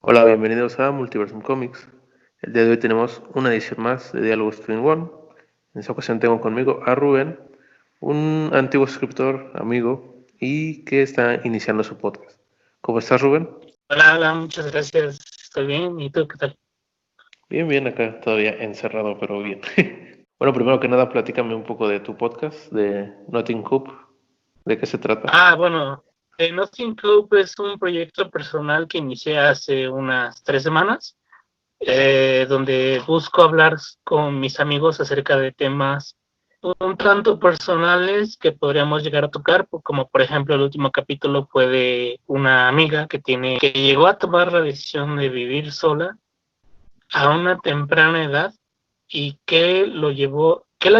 Hola, bienvenidos a Multiversum Comics. El día de hoy tenemos una edición más de Diálogos 2 in 1. En esta ocasión tengo conmigo a Rubén, un antiguo suscriptor, amigo, y que está iniciando su podcast. ¿Cómo estás, Rubén? Hola, muchas gracias. Estoy bien. ¿Y tú qué tal? Bien, bien, acá todavía encerrado, pero bien. Bueno, primero que nada, platícame un poco de tu podcast, de Notting Coop. ¿De qué se trata? Bueno, Nothing Club es un proyecto personal que inicié hace unas 3 semanas, donde busco hablar con mis amigos acerca de temas un tanto personales que podríamos llegar a tocar, como por ejemplo el último capítulo fue de una amiga que llegó a tomar la decisión de vivir sola a una temprana edad y qué la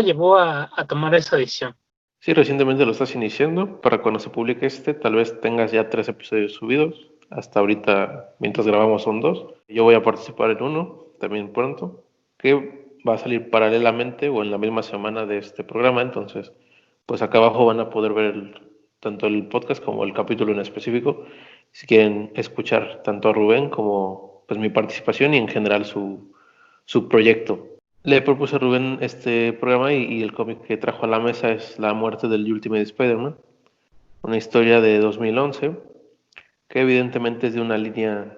llevó a tomar esa decisión. Sí, recientemente lo estás iniciando. Para cuando se publique este, tal vez tengas ya 3 episodios subidos. Hasta ahorita, mientras grabamos, son 2. Yo voy a participar en uno, también pronto, que va a salir paralelamente o en la misma semana de este programa. Entonces, pues acá abajo van a poder ver tanto el podcast como el capítulo en específico. Si quieren escuchar tanto a Rubén como pues mi participación y en general su proyecto. Le propuse a Rubén este programa y el cómic que trajo a la mesa es La muerte del Ultimate Spider-Man, una historia de 2011 que evidentemente es de una línea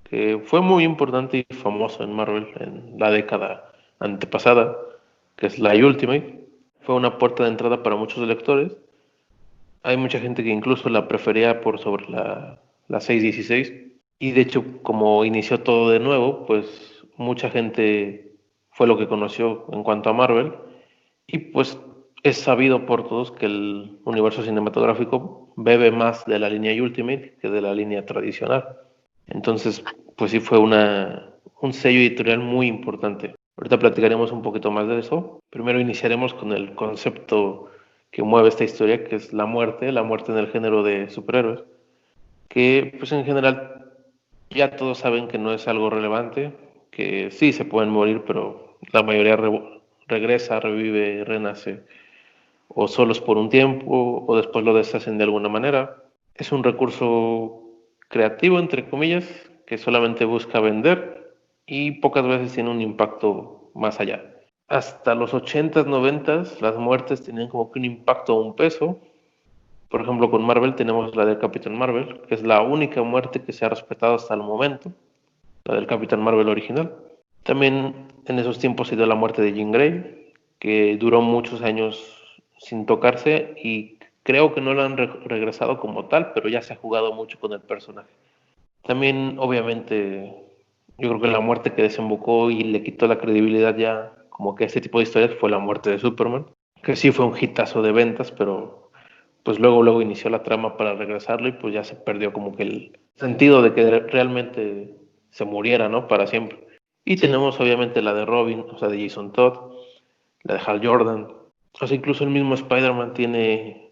que fue muy importante y famosa en Marvel en la década antepasada, que es la Ultimate. Fue una puerta de entrada para muchos lectores. Hay mucha gente que incluso la prefería por sobre la 616. Y de hecho, como inició todo de nuevo, pues mucha gente fue lo que conoció en cuanto a Marvel. Y pues es sabido por todos que el universo cinematográfico bebe más de la línea Ultimate que de la línea tradicional. Entonces, pues sí fue un sello editorial muy importante. Ahorita platicaremos un poquito más de eso. Primero iniciaremos con el concepto que mueve esta historia, que es la muerte en el género de superhéroes, que pues en general ya todos saben que no es algo relevante, que sí se pueden morir, pero la mayoría regresa, revive, renace, o solos por un tiempo, o después lo deshacen de alguna manera. Es un recurso creativo, entre comillas, que solamente busca vender y pocas veces tiene un impacto más allá. Hasta los 80s, 90s, las muertes tenían como que un impacto o un peso. Por ejemplo, con Marvel tenemos la del Capitán Marvel, que es la única muerte que se ha respetado hasta el momento, la del Capitán Marvel original. También en esos tiempos se dio la muerte de Jean Grey, que duró muchos años sin tocarse y creo que no lo han regresado como tal, pero ya se ha jugado mucho con el personaje. También, obviamente, yo creo que la muerte que desembocó y le quitó la credibilidad ya como que a este tipo de historias fue la muerte de Superman, que sí fue un hitazo de ventas, pero pues luego inició la trama para regresarlo y pues ya se perdió como que el sentido de que realmente se muriera, ¿no? Para siempre. Y Sí, tenemos obviamente la de Robin, o sea, de Jason Todd, la de Hal Jordan. O sea, incluso el mismo Spider-Man tiene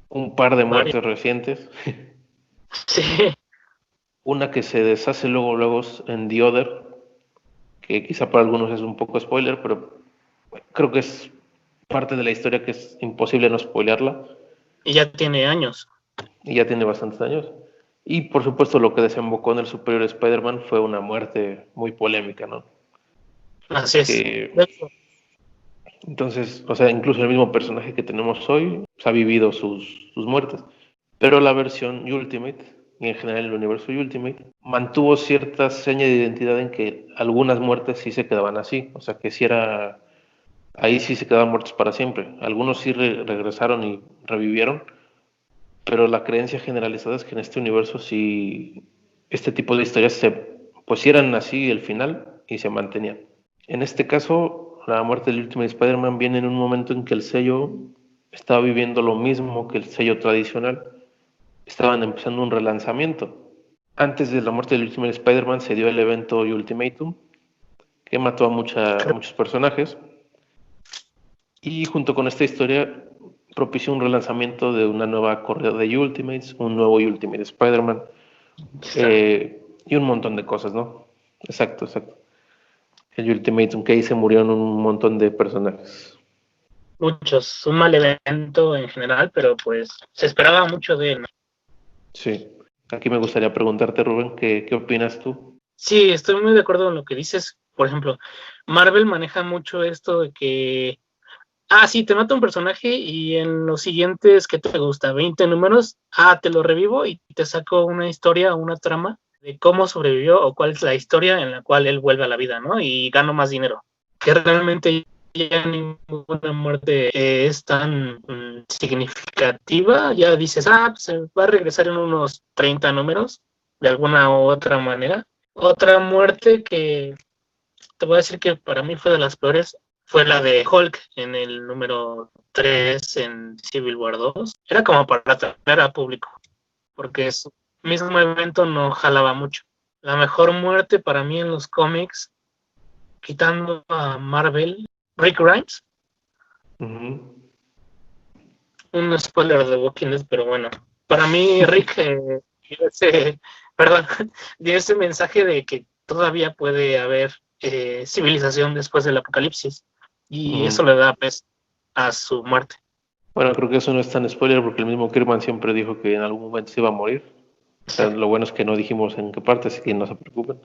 un par de varios. muertes recientes. Sí, Una que se deshace luego en The Other, que quizá para algunos es un poco spoiler, pero creo que es parte de la historia que es imposible no spoilearla y ya tiene años. y ya tiene bastantes años. Y por supuesto lo que desembocó en el Superior Spider-Man fue una muerte muy polémica, ¿no? Así es. Que De hecho, entonces, o sea, incluso el mismo personaje que tenemos hoy pues, ha vivido sus muertes. Pero la versión Ultimate, y en general el universo Ultimate, mantuvo cierta seña de identidad en que algunas muertes sí se quedaban así. O sea, que si era, ahí sí se quedaban muertos para siempre. Algunos sí regresaron y revivieron, pero la creencia generalizada es que en este universo sí, este tipo de historias se, pues sí eran así el final y se mantenían. En este caso, la muerte del Ultimate Spider-Man viene en un momento en que el sello estaba viviendo lo mismo que el sello tradicional. Estaban empezando un relanzamiento. Antes de la muerte del Ultimate Spider-Man se dio el evento Ultimatum, que mató a muchos personajes, y junto con esta historia propició un relanzamiento de una nueva corrida de Ultimates, un nuevo Ultimate Spider-Man, y un montón de cosas, ¿no? Exacto, exacto. El Ultimatum que ahí se murieron un montón de personajes. muchos. Un mal evento en general, pero pues se esperaba mucho de él, ¿no? Sí. Aquí me gustaría preguntarte, Rubén, ¿qué opinas tú? Sí, estoy muy de acuerdo con lo que dices. Por ejemplo, Marvel maneja mucho esto de que, sí, te mata un personaje y en los siguientes, ¿qué te gusta? 20 números, te lo revivo y te saco una historia, una trama de cómo sobrevivió o cuál es la historia en la cual él vuelve a la vida, ¿no? Y gano más dinero. Que realmente ya ninguna muerte es tan significativa. Ya dices, pues se va a regresar en unos 30 números, de alguna u otra manera. Otra muerte que te voy a decir que para mí fue de las peores fue la de Hulk en el número 3 en Civil War 2. Era como para atraer a público, porque su mismo evento no jalaba mucho. La mejor muerte para mí en los cómics, quitando a Marvel, Rick Grimes. Uh-huh. Un spoiler de Walking Dead, pero bueno. Para mí, Rick dio ese, perdón, dio ese mensaje de que todavía puede haber civilización después del apocalipsis. Y eso le da pues a su muerte. Bueno, creo que eso no es tan spoiler porque el mismo Kirkman siempre dijo que en algún momento se iba a morir. O sea, lo bueno es que no dijimos en qué parte, así que no se preocupen.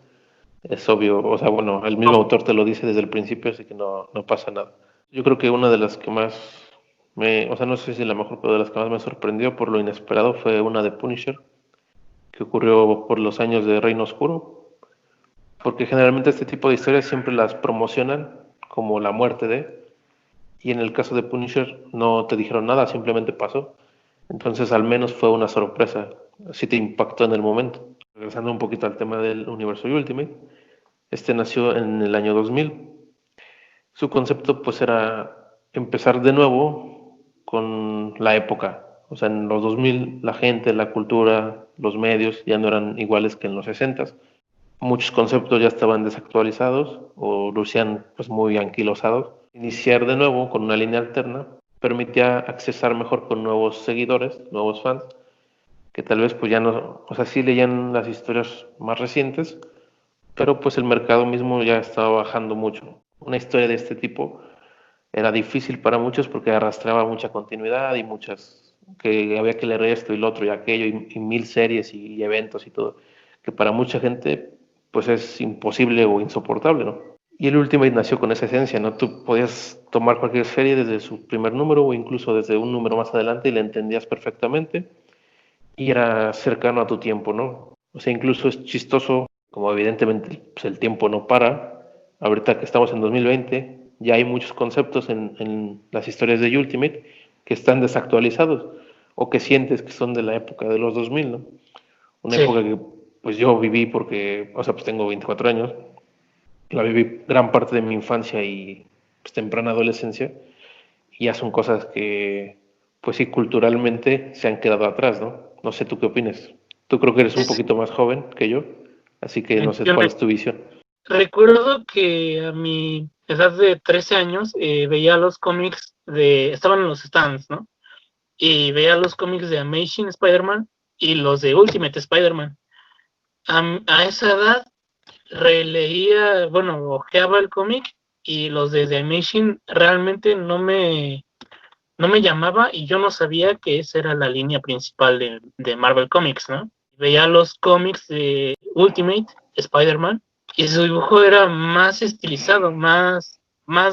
Es obvio, o sea, bueno, el mismo autor te lo dice desde el principio, así que no pasa nada. Yo creo que una de las que más o sea, no sé si la mejor, pero de las que más me sorprendió por lo inesperado fue una de Punisher, que ocurrió por los años de Reino Oscuro, porque generalmente este tipo de historias siempre las promocionan como la muerte de, y en el caso de Punisher no te dijeron nada, simplemente pasó. Entonces al menos fue una sorpresa, sí te impactó en el momento. Regresando un poquito al tema del universo Ultimate, este nació en el año 2000. Su concepto pues era empezar de nuevo con la época. O sea, en los 2000 la gente, la cultura, los medios ya no eran iguales que en los 60. Muchos conceptos ya estaban desactualizados o lucían pues muy anquilosados. Iniciar de nuevo con una línea alterna permitía accesar mejor con nuevos seguidores, nuevos fans, que tal vez pues ya no, o sea, sí leían las historias más recientes, pero pues el mercado mismo ya estaba bajando mucho. Una historia de este tipo era difícil para muchos porque arrastraba mucha continuidad y muchas, que había que leer esto y lo otro y aquello y mil series y eventos y todo, que para mucha gente pues es imposible o insoportable, ¿no? Y el Ultimate nació con esa esencia, ¿no? Tú podías tomar cualquier serie desde su primer número o incluso desde un número más adelante y la entendías perfectamente y era cercano a tu tiempo, ¿no? O sea, incluso es chistoso, como evidentemente pues, el tiempo no para. Ahorita que estamos en 2020, ya hay muchos conceptos en las historias de Ultimate que están desactualizados o que sientes que son de la época de los 2000, ¿no? Una Sí, época que pues yo viví porque, o sea, pues tengo 24 años, la viví gran parte de mi infancia y pues, temprana adolescencia y ya son cosas que, pues sí, culturalmente se han quedado atrás, ¿no? No sé tú qué opinas. Tú creo que eres un es, poquito más joven que yo, así que no sé yo cuál es tu visión. recuerdo que a mi edad de 13 años veía los cómics estaban en los stands, ¿no? Y veía los cómics de Amazing Spider-Man y los de Ultimate Spider-Man. A esa edad releía, bueno, ojeaba el cómic y los de The Amazing realmente no me llamaba y yo no sabía que esa era la línea principal de Marvel Comics, ¿no? Veía los cómics de Ultimate Spider-Man y su dibujo era más estilizado, más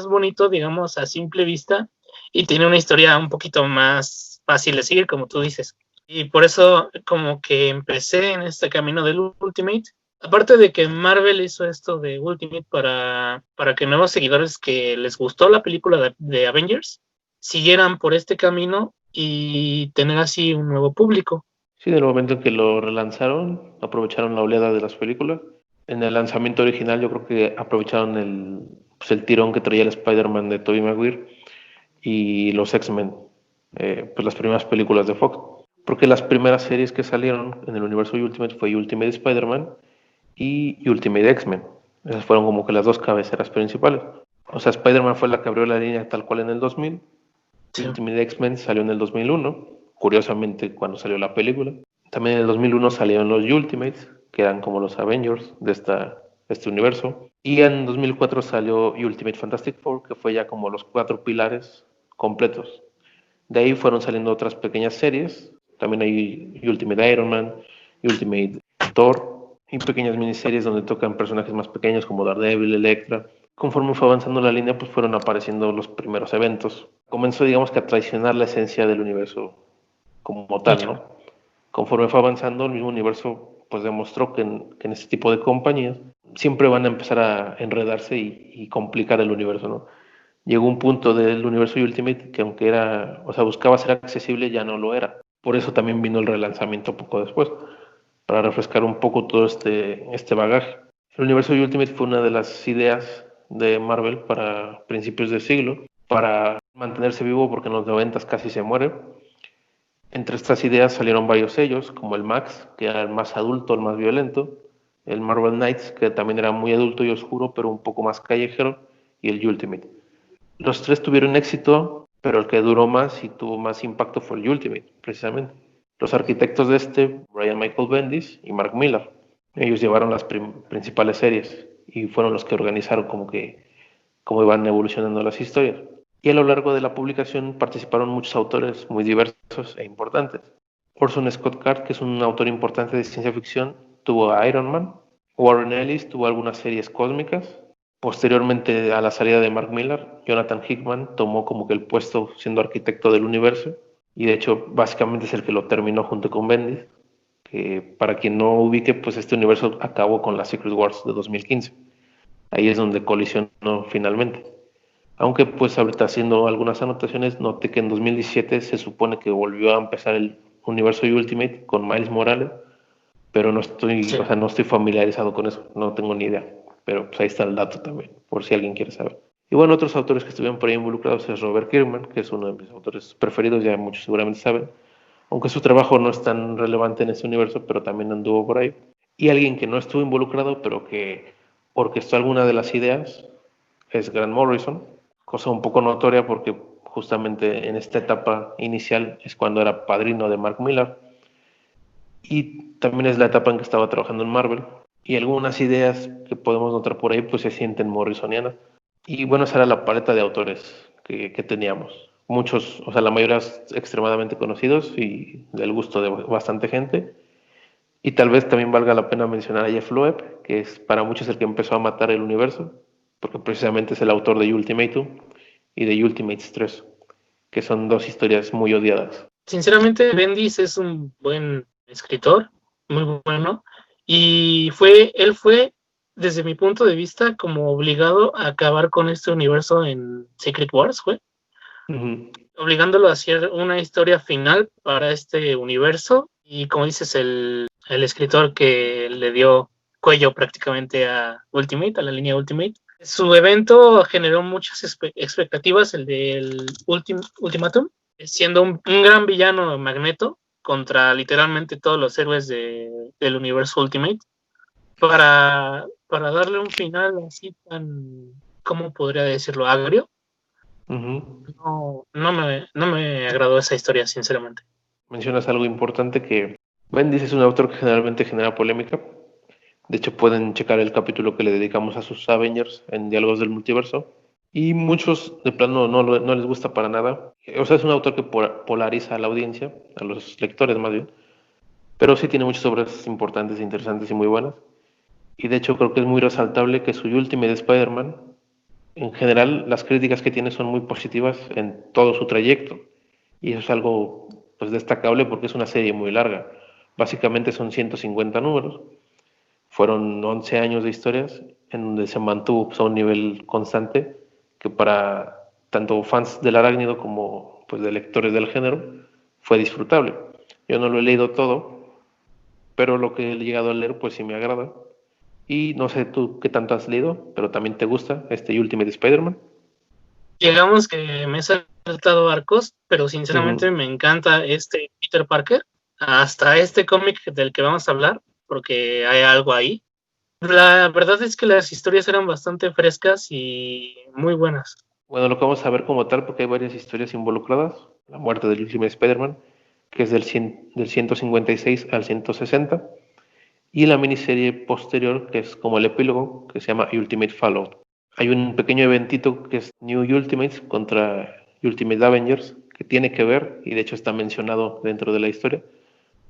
bonito, digamos, a simple vista y tenía una historia un poquito más fácil de seguir, como tú dices. Y por eso como que empecé en este camino del Ultimate. Aparte de que Marvel hizo esto de Ultimate para que nuevos seguidores que les gustó la película de Avengers siguieran por este camino y tener así un nuevo público. Sí, en el momento en que lo relanzaron, aprovecharon la oleada de las películas. En el lanzamiento original yo creo que aprovecharon pues el tirón que traía el Spider-Man de Tobey Maguire y los X-Men, pues las primeras películas de Fox. Porque las primeras series que salieron en el universo Ultimate fue Ultimate Spider-Man y Ultimate X-Men. Esas fueron como que las dos cabeceras principales. O sea, Spider-Man fue la que abrió la línea tal cual en el 2000. Sí, Ultimate X-Men salió en el 2001, curiosamente cuando salió la película. También en el 2001 salieron los Ultimates, que eran como los Avengers este universo. Y en 2004 salió Ultimate Fantastic Four, que fue ya como los 4 pilares completos. De ahí fueron saliendo otras pequeñas series. También hay Ultimate Iron Man, Ultimate Thor, y pequeñas miniseries donde tocan personajes más pequeños como Daredevil, Elektra. Conforme fue avanzando la línea, pues fueron apareciendo los primeros eventos. Comenzó, digamos que a traicionar la esencia del universo como tal, ¿no? Conforme fue avanzando, el mismo universo pues demostró que en este tipo de compañías siempre van a empezar a enredarse y complicar el universo, ¿no? Llegó un punto del universo Ultimate que aunque era, o sea, buscaba ser accesible, ya no lo era. Por eso también vino el relanzamiento poco después, para refrescar un poco todo este bagaje. El universo Ultimate fue una de las ideas de Marvel para principios de siglo, para mantenerse vivo porque en los 90 casi se muere. Entre estas ideas salieron varios sellos, como el Max, que era el más adulto, el más violento, el Marvel Knights, que también era muy adulto y oscuro, pero un poco más callejero, y el Ultimate. Los tres tuvieron éxito, pero el que duró más y tuvo más impacto fue el Ultimate, precisamente. Los arquitectos de Brian Michael Bendis y Mark Millar, ellos llevaron las principales series y fueron los que organizaron cómo iban evolucionando las historias. Y a lo largo de la publicación participaron muchos autores muy diversos e importantes. Orson Scott Card, que es un autor importante de ciencia ficción, tuvo a Iron Man. Warren Ellis tuvo algunas series cósmicas. Posteriormente a la salida de Mark Millar, Jonathan Hickman tomó como que el puesto siendo arquitecto del universo y de hecho básicamente es el que lo terminó junto con Bendis, que para quien no ubique, pues este universo acabó con la Secret Wars de 2015. Ahí es donde colisionó finalmente. Aunque pues ahorita haciendo algunas anotaciones noté que en 2017 se supone que volvió a empezar el universo Ultimate con Miles Morales, pero Sí. o sea, no estoy familiarizado con eso, no tengo ni idea. Pero pues ahí está el dato también, por si alguien quiere saber. Y bueno, otros autores que estuvieron por ahí involucrados es Robert Kirkman, que es uno de mis autores preferidos, ya muchos seguramente saben, aunque su trabajo no es tan relevante en este universo, pero también anduvo por ahí. Y alguien que no estuvo involucrado, pero que orquestó alguna de las ideas, es Grant Morrison, cosa un poco notoria porque justamente en esta etapa inicial es cuando era padrino de Mark Millar y también es la etapa en que estaba trabajando en Marvel y algunas ideas que podemos notar por ahí pues se sienten morrisonianas y bueno, esa era la paleta de autores que teníamos. Muchos, o sea, la mayoría extremadamente conocidos y del gusto de bastante gente. Y tal vez también valga la pena mencionar a Jeff Loeb, que es para muchos el que empezó a matar el universo, porque precisamente es el autor de Ultimatum y de Ultimates 3, que son dos historias muy odiadas. Sinceramente, Bendis es un buen escritor, muy bueno, y él fue, desde mi punto de vista, como obligado a acabar con este universo en Secret Wars, fue, obligándolo a hacer una historia final para este universo, y como dices, el escritor que le dio cuello prácticamente a Ultimate, a la línea Ultimate. Su evento generó muchas expectativas, el del Ultimatum, siendo un gran villano Magneto contra literalmente todos los héroes del universo Ultimate, para darle un final así tan, ¿cómo podría decirlo? Agrio. No me agradó esa historia, sinceramente. Mencionas algo importante que Bendis es un autor que generalmente genera polémica. De hecho, pueden checar el capítulo que le dedicamos a sus Avengers en Diálogos del Multiverso. Y muchos de plano no les gusta para nada. O sea, es un autor que polariza a la audiencia, a los lectores más bien. Pero sí tiene muchas obras importantes, interesantes y muy buenas. Y de hecho creo que es muy resaltable que su Ultimate Spider-Man, en general las críticas que tiene son muy positivas en todo su trayecto. Y eso es algo pues destacable porque es una serie muy larga. Básicamente son 150 números. Fueron 11 años de historias en donde se mantuvo pues, a un nivel constante que para tanto fans del arácnido como pues, de lectores del género fue disfrutable. Yo no lo he leído todo, pero lo que he llegado a leer pues sí me agrada. Y no sé tú qué tanto has leído, pero también te gusta este Ultimate Spider-Man. Digamos que me he saltado arcos, pero sinceramente me encanta este Peter Parker, hasta este cómic del que vamos a hablar, porque hay algo ahí. La verdad es que las historias eran bastante frescas y muy buenas. Bueno, lo que vamos a ver como tal, porque hay varias historias involucradas. La muerte del Ultimate Spider-Man, que es del 156 al 160. Y la miniserie posterior, que es como el epílogo, que se llama Ultimate Fallout. Hay un pequeño eventito que es New Ultimates contra Ultimate Avengers, que tiene que ver, y de hecho está mencionado dentro de la historia,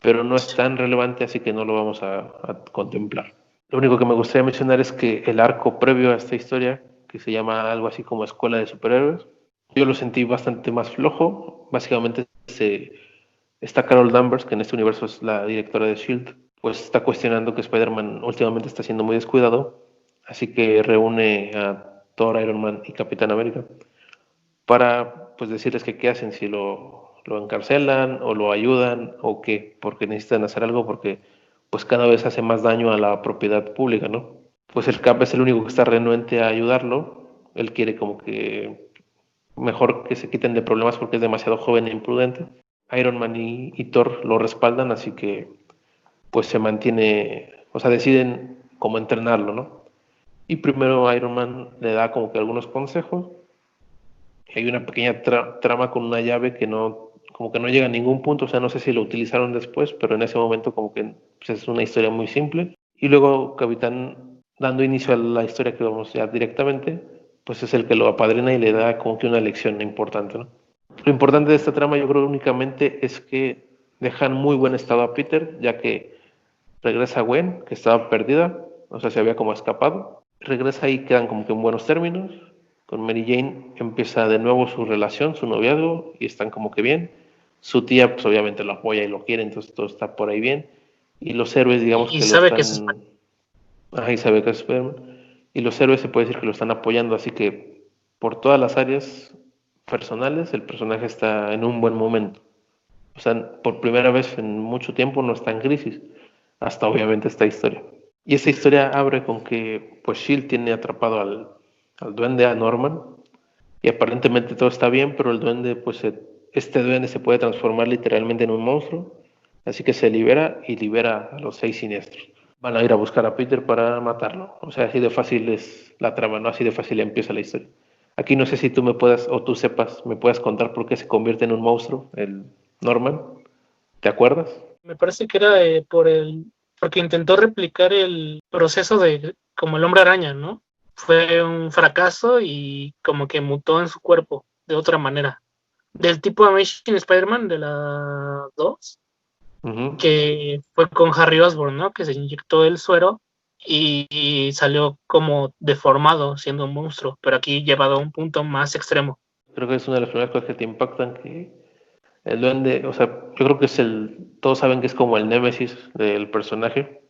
pero no es tan relevante, así que no lo vamos a contemplar. Lo único que me gustaría mencionar es que el arco previo a esta historia, que se llama algo así como Escuela de Superhéroes, yo lo sentí bastante más flojo. Básicamente está Carol Danvers, que en este universo es la directora de S.H.I.E.L.D., pues está cuestionando que Spider-Man últimamente está siendo muy descuidado, así que reúne a Thor, Iron Man y Capitán América para pues decirles que qué hacen, si lo encarcelan o lo ayudan o qué, porque necesitan hacer algo porque pues cada vez hace más daño a la propiedad pública, ¿no? Pues el Cap es el único que está renuente a ayudarlo, él quiere como que mejor que se quiten de problemas porque es demasiado joven e imprudente. Iron Man y Thor lo respaldan, así que pues se mantiene, o sea, deciden cómo entrenarlo, ¿no? Y primero Iron Man le da como que algunos consejos. Hay una pequeña trama con una llave que no, como que no llega a ningún punto, o sea, no sé si lo utilizaron después, pero en ese momento como que pues, es una historia muy simple. Y luego Capitán, dando inicio a la historia que vamos ya directamente, pues es el que lo apadrina y le da como que una lección importante, ¿no? Lo importante de esta trama yo creo únicamente es que dejan muy buen estado a Peter, ya que regresa Gwen, que estaba perdida, o sea, se había como escapado. Regresa y quedan como que en buenos términos. Con Mary Jane empieza de nuevo su relación, su noviazgo, y están como que bien. Su tía, pues obviamente lo apoya y lo quiere, entonces todo está por ahí bien. Y los héroes, digamos Y que lo sabe que es están. Ahí sabe que es Spider-Man. Y los héroes se puede decir que lo están apoyando, así que por todas las áreas personales, el personaje está en un buen momento. O sea, por primera vez en mucho tiempo no está en crisis, hasta obviamente esta historia. Y esta historia abre con que pues Shield tiene atrapado al duende, a Norman, y aparentemente todo está bien, pero el duende, pues este duende se puede transformar literalmente en un monstruo, así que se libera y libera a los 6 siniestros. Van a ir a buscar a Peter para matarlo. O sea, así de fácil es la trama, ¿no? Así de fácil empieza la historia. Aquí no sé si tú me puedas, o tú sepas, me puedas contar por qué se convierte en un monstruo, el Norman. ¿Te acuerdas? me parece que era porque intentó replicar el proceso de como el hombre araña, ¿no? Fue un fracaso y como que mutó en su cuerpo de otra manera. Del tipo Amazing Spider-Man de la 2, Ujú. que fue con Harry Osborn, ¿no? Que se inyectó el suero y salió como deformado siendo un monstruo, pero aquí llevado a un punto más extremo. Creo que es una de las primeras cosas que te impactan, que el duende, o sea, yo creo que todos saben que es como el némesis del personaje,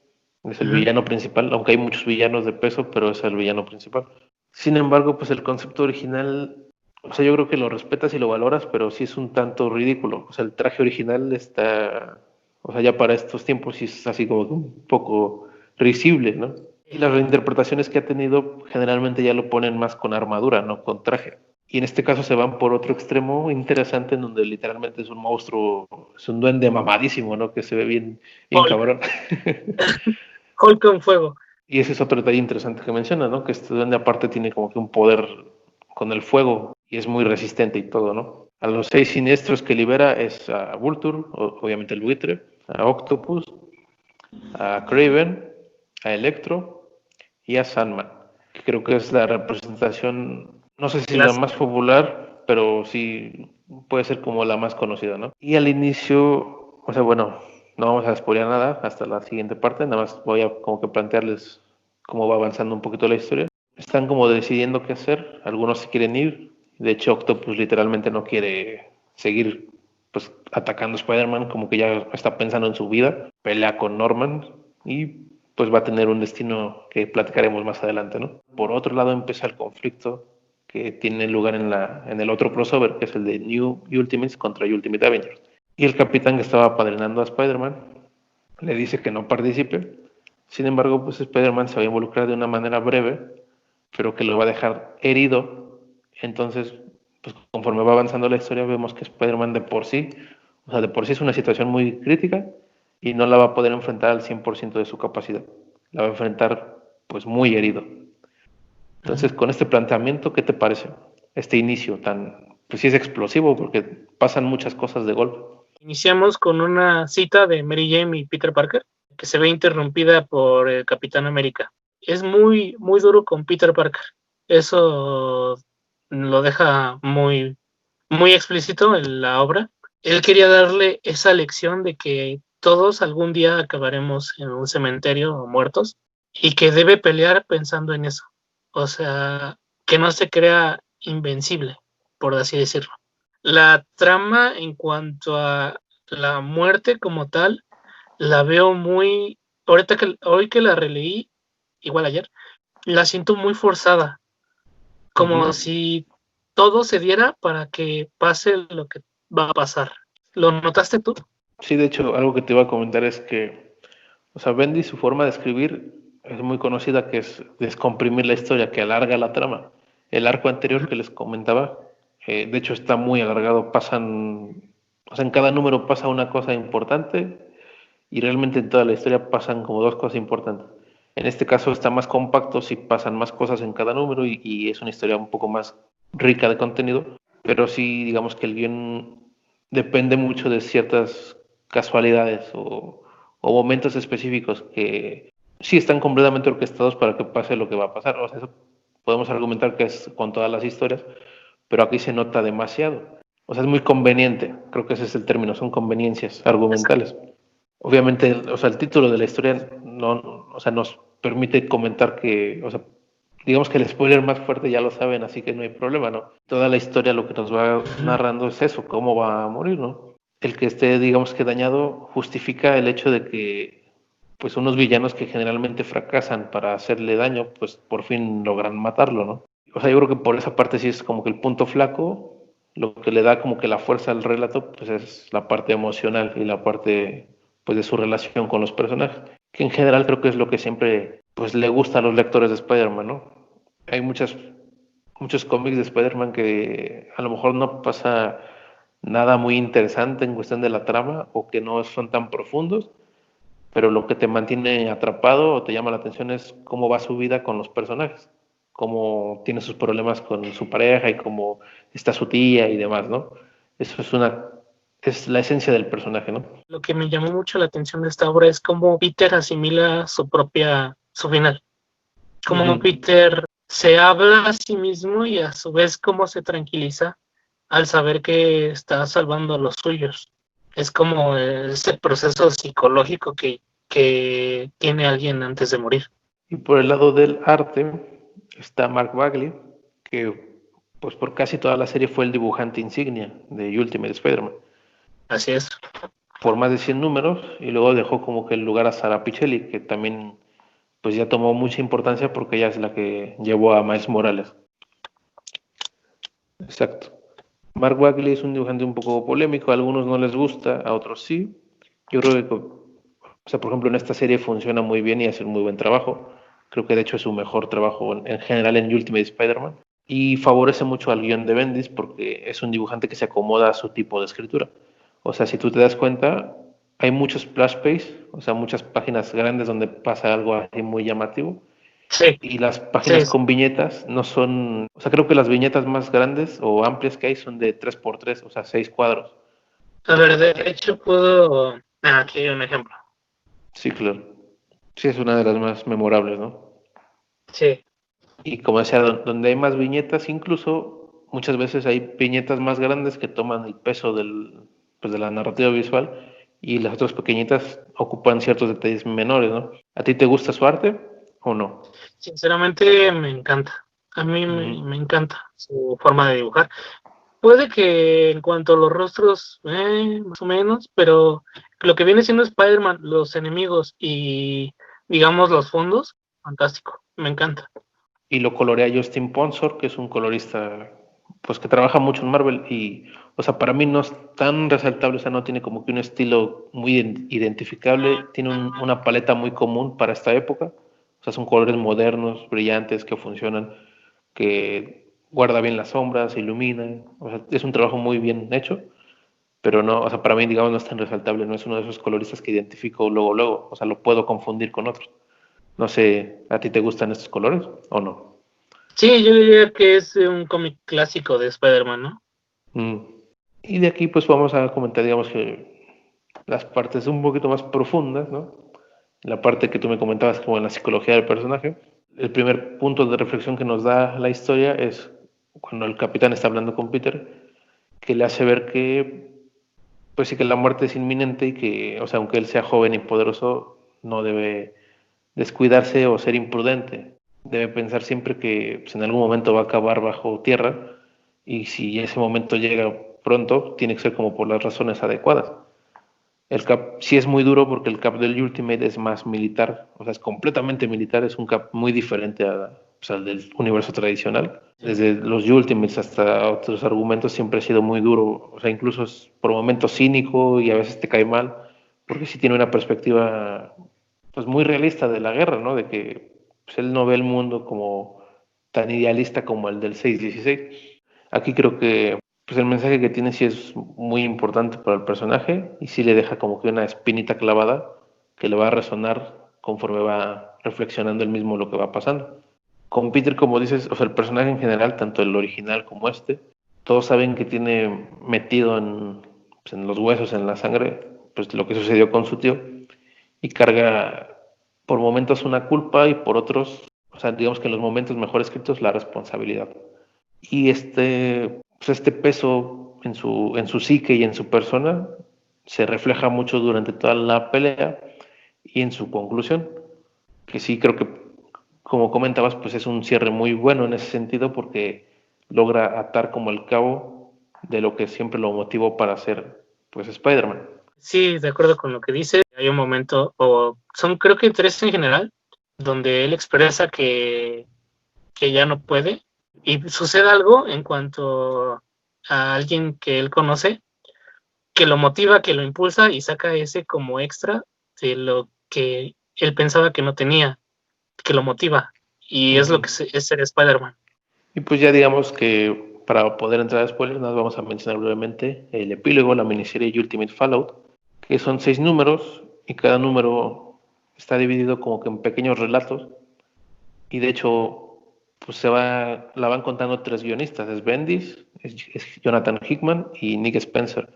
es el Ujú. villano principal, aunque hay muchos villanos de peso, pero es el villano principal. Sin embargo, pues el concepto original, o sea, yo creo que lo respetas y lo valoras, pero sí es un tanto ridículo. O sea, el traje original está, o sea, ya para estos tiempos sí es así como que un poco risible, ¿no? Y las reinterpretaciones que ha tenido generalmente ya lo ponen más con armadura, no con traje. Y en este caso se van por otro extremo interesante en donde literalmente es un monstruo, es un duende mamadísimo, ¿no? Que se ve bien, bien Hulk, cabrón. Hulk con fuego. Y ese es otro detalle interesante que menciona, ¿no? Que este duende aparte tiene como que un poder con el fuego y es muy resistente y todo, ¿no? A los 6 siniestros que libera es a Vulture, obviamente el buitre, a Octopus, a Kraven, a Electro y a Sandman, que creo que es la representación, no sé si la Las, más popular, pero sí puede ser como la más conocida, ¿no? Y al inicio, o sea, bueno, no vamos a spoilear nada hasta la siguiente parte, nada más voy a como que plantearles cómo va avanzando un poquito la historia. Están como decidiendo qué hacer, algunos se quieren ir, de hecho Octopus literalmente no quiere seguir pues atacando a Spider-Man, como que ya está pensando en su vida, pelea con Norman y pues va a tener un destino que platicaremos más adelante, ¿no? Por otro lado empieza el conflicto que tiene lugar en el otro crossover, que es el de New Ultimates contra Ultimate Avengers. Y el capitán que estaba apadrinando a Spider-Man le dice que no participe. Sin embargo, pues Spider-Man se va a involucrar de una manera breve, pero que lo va a dejar herido. Entonces, pues conforme va avanzando la historia, vemos que Spider-Man de por sí, o sea, de por sí es una situación muy crítica y no la va a poder enfrentar al 100% de su capacidad. La va a enfrentar pues muy herido. Entonces, con este planteamiento, ¿qué te parece? Este inicio tan, pues sí es explosivo porque pasan muchas cosas de golpe. iniciamos con una cita de Mary Jane y Peter Parker que se ve interrumpida por el Capitán América. Es muy, muy duro con Peter Parker. Eso lo deja muy, muy explícito en la obra. Él quería darle esa lección de que todos algún día acabaremos en un cementerio o muertos y que debe pelear pensando en eso. O sea, que no se crea invencible, por así decirlo. La trama en cuanto a la muerte como tal, la veo muy, hoy que la releí, igual ayer, la siento muy forzada, como si todo se diera para que pase lo que va a pasar. ¿Lo notaste tú? Sí, de hecho, algo que te iba a comentar es que, o sea, Bendy, su forma de escribir es muy conocida, que es descomprimir la historia, que alarga la trama. El arco anterior que les comentaba, de hecho, está muy alargado, o sea, en cada número pasa una cosa importante y realmente en toda la historia pasan como dos cosas importantes. En este caso está más compacto, sí pasan más cosas en cada número y es una historia un poco más rica de contenido, pero sí digamos que el guión depende mucho de ciertas casualidades o momentos específicos que sí están completamente orquestados para que pase lo que va a pasar. O sea, eso podemos argumentar que es con todas las historias, pero aquí se nota demasiado. O sea, es muy conveniente, creo que ese es el término, son conveniencias argumentales. Obviamente, o sea, el título de la historia no, o sea, nos permite comentar que, o sea, digamos que el spoiler más fuerte ya lo saben, así que no hay problema, ¿no? Toda la historia lo que nos va narrando es eso, cómo va a morir, ¿no? El que esté, digamos que dañado, justifica el hecho de que, pues, unos villanos que generalmente fracasan para hacerle daño, pues, por fin logran matarlo, ¿no? O sea, yo creo que por esa parte sí es como que el punto flaco, lo que le da como que la fuerza al relato, pues es la parte emocional y la parte pues de su relación con los personajes, que en general creo que es lo que siempre pues le gusta a los lectores de Spider-Man, ¿no? Hay muchos cómics de Spider-Man que a lo mejor no pasa nada muy interesante en cuestión de la trama o que no son tan profundos, pero lo que te mantiene atrapado o te llama la atención es cómo va su vida con los personajes, cómo tiene sus problemas con su pareja y cómo está su tía y demás, ¿no? Eso es la esencia del personaje, ¿no? Lo que me llamó mucho la atención de esta obra es cómo Peter asimila su final. Cómo Peter se habla a sí mismo y a su vez cómo se tranquiliza al saber que está salvando a los suyos. Es como ese proceso psicológico que tiene alguien antes de morir. Y por el lado del arte está Mark Bagley, que pues por casi toda la serie fue el dibujante insignia de Ultimate Spider-Man. Así es. Por más de 100 números, y luego dejó como que el lugar a Sara Pichelli, que también pues ya tomó mucha importancia porque ella es la que llevó a Miles Morales. Exacto. Mark Bagley es un dibujante un poco polémico, a algunos no les gusta, a otros sí. Yo creo que, o sea, por ejemplo, en esta serie funciona muy bien y hace un muy buen trabajo. Creo que de hecho es su mejor trabajo en general en Ultimate Spider-Man. Y favorece mucho al guión de Bendis porque es un dibujante que se acomoda a su tipo de escritura. O sea, si tú te das cuenta, hay muchos splash pages, o sea, muchas páginas grandes donde pasa algo así muy llamativo. Sí, Y las páginas sí. con viñetas no son, o sea, creo que las viñetas más grandes o amplias que hay son de 3x3, o sea, 6 cuadros. A ver, de hecho puedo... aquí hay un ejemplo. Sí, claro. Sí, es una de las más memorables, ¿no? Sí. Y como decía, donde hay más viñetas, incluso muchas veces hay viñetas más grandes que toman el peso pues de la narrativa visual y las otras pequeñitas ocupan ciertos detalles menores, ¿no? ¿A ti te gusta su arte o no? Sinceramente me encanta. A mí me encanta su forma de dibujar. Puede que en cuanto a los rostros, más o menos, pero lo que viene siendo Spider-Man, los enemigos y, digamos, los fondos, fantástico, me encanta. Y lo colorea Justin Ponsor, que es un colorista pues que trabaja mucho en Marvel y, o sea, para mí no es tan resaltable, o sea, no tiene como que un estilo muy identificable, tiene una paleta muy común para esta época, o sea, son colores modernos, brillantes, que funcionan, que guarda bien las sombras, ilumina, o sea, es un trabajo muy bien hecho, pero no, o sea, para mí, digamos, no es tan resaltable, no es uno de esos coloristas que identifico luego, o sea, lo puedo confundir con otros. No sé, ¿a ti te gustan estos colores o no? Sí, yo diría que es un cómic clásico de Spider-Man, ¿no? Mm. Y de aquí pues vamos a comentar, digamos que las partes un poquito más profundas, ¿no? La parte que tú me comentabas como en la psicología del personaje. El primer punto de reflexión que nos da la historia es cuando el capitán está hablando con Peter, que le hace ver que pues sí que la muerte es inminente y que, o sea, aunque él sea joven y poderoso, no debe descuidarse o ser imprudente. Debe pensar siempre que pues, en algún momento va a acabar bajo tierra y si ese momento llega pronto, tiene que ser como por las razones adecuadas. El cap sí es muy duro porque el cap del Ultimate es más militar, o sea, es completamente militar, es un cap muy diferente pues, al del universo tradicional. Desde los Ultimates hasta otros argumentos siempre ha sido muy duro, o sea, incluso es por momentos cínico y a veces te cae mal, porque sí tiene una perspectiva pues muy realista de la guerra, ¿no? De que pues, él no ve el mundo como tan idealista como el del 616. Aquí creo que pues el mensaje que tiene sí es muy importante para el personaje y sí le deja como que una espinita clavada que le va a resonar conforme va reflexionando él mismo lo que va pasando. Con Peter, como dices, o sea, el personaje en general, tanto el original como este, todos saben que tiene metido pues, en los huesos, en la sangre, pues lo que sucedió con su tío y carga por momentos una culpa y por otros, o sea, digamos que en los momentos mejor escritos la responsabilidad. Y pues este peso en su psique y en su persona se refleja mucho durante toda la pelea y en su conclusión, que sí creo que, como comentabas, pues es un cierre muy bueno en ese sentido porque logra atar como el cabo de lo que siempre lo motivó para ser pues Spider-Man. Sí, de acuerdo con lo que dice. Hay un momento, o son creo que tres en general, donde él expresa que ya no puede y sucede algo en cuanto a alguien que él conoce, que lo motiva, que lo impulsa y saca ese como extra de lo que él pensaba que no tenía, que lo motiva. Y es lo que es ser Spider-Man. Y pues ya digamos que para poder entrar a spoilers, nos vamos a mencionar brevemente el epílogo, la miniserie Ultimate Fallout, que son 6 números y cada número está dividido como que en pequeños relatos y de hecho pues la van contando 3 guionistas, es Bendis, es Jonathan Hickman y Nick Spencer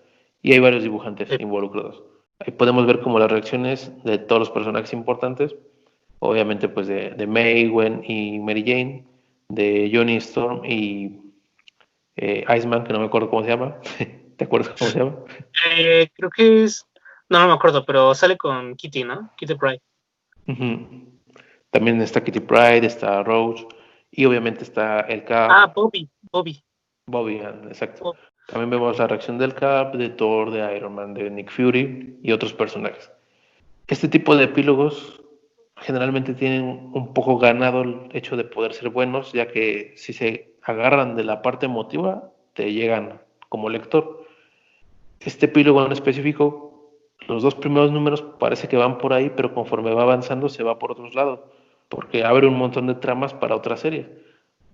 y hay varios dibujantes involucrados. Ahí podemos ver como las reacciones de todos los personajes importantes, obviamente pues de May, Gwen y Mary Jane, de Johnny Storm y Iceman, que no me acuerdo cómo se llama. ¿Te acuerdas cómo se llama? Creo que es, no me acuerdo, pero sale con Kitty, ¿no? Kitty Pryde. También está Kitty Pryde, está Roach y obviamente está el Ah, Cap, Bobby. Bobby, exacto. También vemos la reacción del Cap, de Thor, de Iron Man, de Nick Fury y otros personajes. Este tipo de epílogos generalmente tienen un poco ganado el hecho de poder ser buenos, ya que si se agarran de la parte emotiva, te llegan como lector. Este epílogo en específico, los 2 primeros números parece que van por ahí, pero conforme va avanzando se va por otros lados, porque abre un montón de tramas para otras series. Por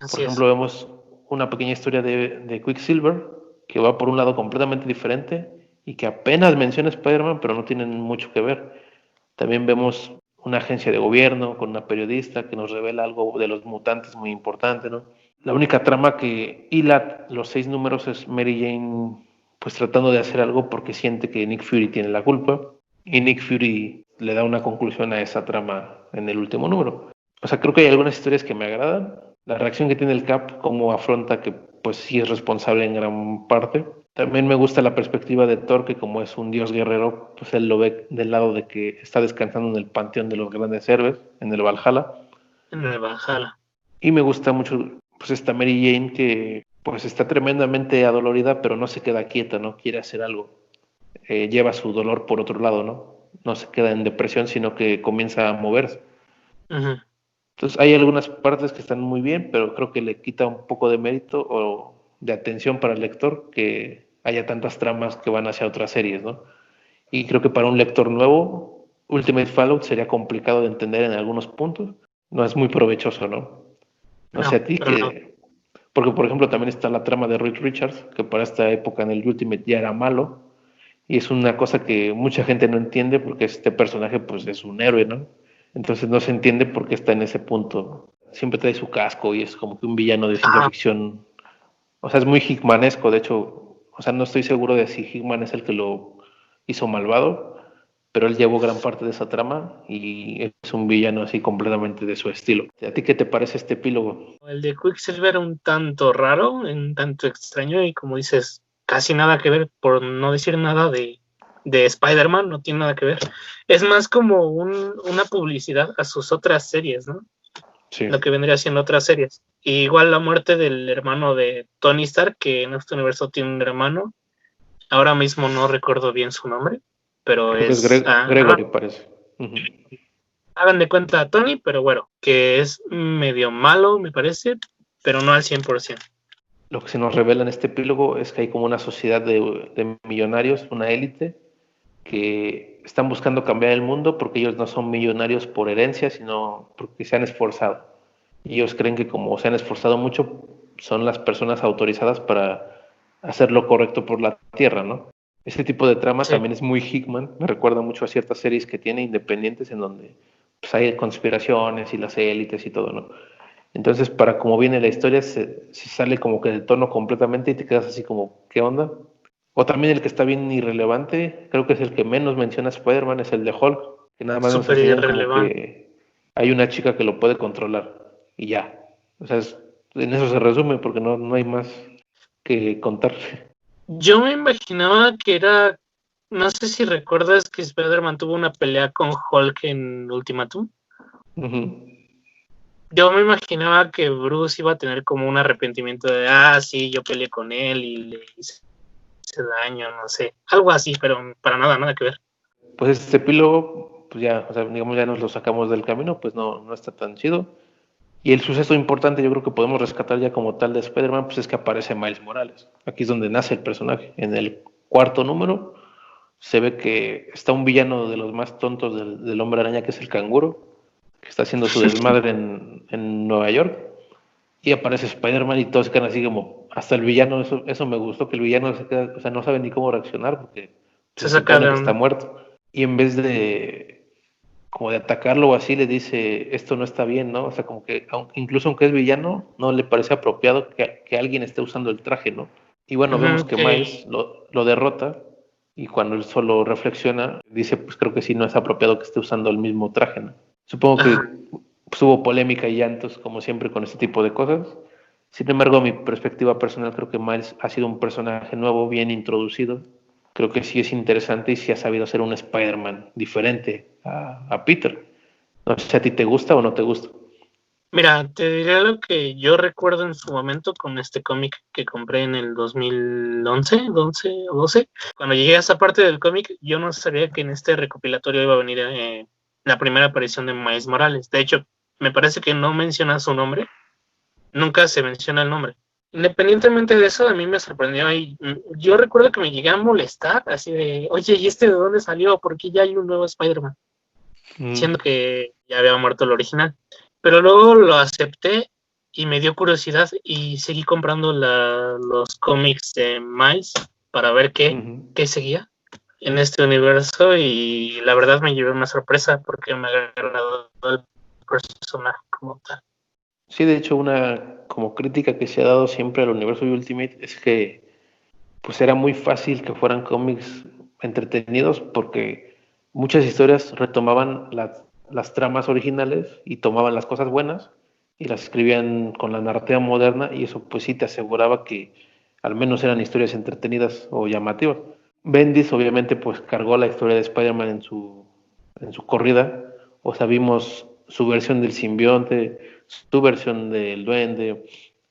Así es. ejemplo, vemos una pequeña historia de Quicksilver que va por un lado completamente diferente y que apenas menciona Spider-Man, pero no tienen mucho que ver. También vemos una agencia de gobierno con una periodista que nos revela algo de los mutantes muy importante, ¿no? La única trama que hila los 6 números es Mary Jane pues tratando de hacer algo porque siente que Nick Fury tiene la culpa y Nick Fury le da una conclusión a esa trama en el último número. O sea, creo que hay algunas historias que me agradan. La reacción que tiene el Cap, cómo afronta que pues sí es responsable en gran parte. También me gusta la perspectiva de Thor, que como es un dios guerrero, pues él lo ve del lado de que está descansando en el panteón de los grandes héroes, en el Valhalla. En el Valhalla. Y me gusta mucho pues esta Mary Jane que pues está tremendamente adolorida, pero no se queda quieta, ¿no? Quiere hacer algo. Lleva su dolor por otro lado, ¿no? No se queda en depresión, sino que comienza a moverse. Uh-huh. Entonces hay algunas partes que están muy bien, pero creo que le quita un poco de mérito o de atención para el lector que haya tantas tramas que van hacia otras series, ¿no? Y creo que para un lector nuevo, Ultimate Fallout sería complicado de entender en algunos puntos. No es muy provechoso, ¿no? No sé No, a ti pero no. que... Porque, por ejemplo, también está la trama de Reed Richards, que para esta época en el Ultimate ya era malo. Y es una cosa que mucha gente no entiende porque este personaje pues es un héroe, ¿no? Entonces no se entiende por qué está en ese punto. Siempre trae su casco y es como que un villano de ciencia Ajá. ficción. O sea, es muy Hickmanesco, de hecho. O sea, no estoy seguro de si Hickman es el que lo hizo malvado, pero él llevó gran parte de esa trama y es un villano así completamente de su estilo. ¿A ti qué te parece este epílogo? El de Quicksilver un tanto raro, un tanto extraño y como dices, casi nada que ver, por no decir nada de Spider-Man, no tiene nada que ver. Es más como una publicidad a sus otras series, ¿no? Sí. Lo que vendría siendo otras series. Y igual la muerte del hermano de Tony Stark, que en este universo tiene un hermano. Ahora mismo no recuerdo bien su nombre, pero Creo que es Gregory, parece. Uh-huh. Hagan de cuenta a Tony, pero bueno, que es medio malo, me parece, pero no al 100%. Lo que se nos revela en este epílogo es que hay como una sociedad de millonarios, una élite, que están buscando cambiar el mundo porque ellos no son millonarios por herencia, sino porque se han esforzado. Y ellos creen que como se han esforzado mucho, son las personas autorizadas para hacer lo correcto por la tierra, ¿no? Este tipo de trama Sí. también es muy Hickman, me recuerda mucho a ciertas series que tiene independientes en donde pues, hay conspiraciones y las élites y todo, ¿no? Entonces, para como viene la historia, se sale como que del tono completamente y te quedas así como, ¿qué onda? O también el que está bien irrelevante, creo que es el que menos menciona Spider-Man, es el de Hulk, que nada más nos Súper enseñan como irrelevante. que hay una chica que lo puede controlar y ya. O sea, en eso se resume porque no hay más que contar. Yo me imaginaba que era, no sé si recuerdas que Spider-Man tuvo una pelea con Hulk en Ultimatum. Uh-huh. Yo me imaginaba que Bruce iba a tener como un arrepentimiento de, sí, yo peleé con él y le hice daño, no sé, algo así, pero para nada que ver. Pues este epílogo, pues ya, o sea, digamos, ya nos lo sacamos del camino, pues no está tan chido. Y el suceso importante yo creo que podemos rescatar ya como tal de Spider-Man, pues es que aparece Miles Morales. Aquí es donde nace el personaje. En el cuarto número se ve que está un villano de los más tontos del Hombre Araña, que es el Canguro, que está haciendo su desmadre en Nueva York. Y aparece Spider-Man y todos quedan así como, hasta el villano, eso me gustó, que el villano se queda, o sea, no sabe ni cómo reaccionar porque Se se saca supone de que está onda. muerto. Y en vez de como de atacarlo o así, le dice, esto no está bien, ¿no? O sea, como que incluso aunque es villano, no le parece apropiado que alguien esté usando el traje, ¿no? Y bueno, vemos que Miles lo derrota y cuando él solo reflexiona, dice, pues creo que sí, no es apropiado que esté usando el mismo traje, ¿no? Supongo que pues, hubo polémica y llantos, como siempre, con este tipo de cosas. Sin embargo, a mi perspectiva personal, creo que Miles ha sido un personaje nuevo, bien introducido. Creo que sí es interesante y sí ha sabido hacer un Spider-Man diferente a Peter. No sé si a ti te gusta o no te gusta. Mira, te diré lo que yo recuerdo en su momento con este cómic que compré en el 2011, 11 o 12. Cuando llegué a esa parte del cómic, yo no sabía que en este recopilatorio iba a venir la primera aparición de Miles Morales. De hecho, me parece que no menciona su nombre, nunca se menciona el nombre. Independientemente de eso, a mí me sorprendió y yo recuerdo que me llegué a molestar, así de, oye, ¿y este de dónde salió? ¿Por qué ya hay un nuevo Spider-Man? Siendo que ya había muerto el original. Pero luego lo acepté y me dio curiosidad y seguí comprando los cómics de Miles para ver qué seguía en este universo y la verdad me llevé una sorpresa porque me agradó el personaje como tal. Sí, de hecho, una como crítica que se ha dado siempre al universo de Ultimate es que pues era muy fácil que fueran cómics entretenidos porque muchas historias retomaban las tramas originales y tomaban las cosas buenas y las escribían con la narrativa moderna y eso pues sí te aseguraba que al menos eran historias entretenidas o llamativas. Bendis obviamente pues cargó la historia de Spider-Man en su corrida, o sea, vimos su versión del simbionte, su versión del duende,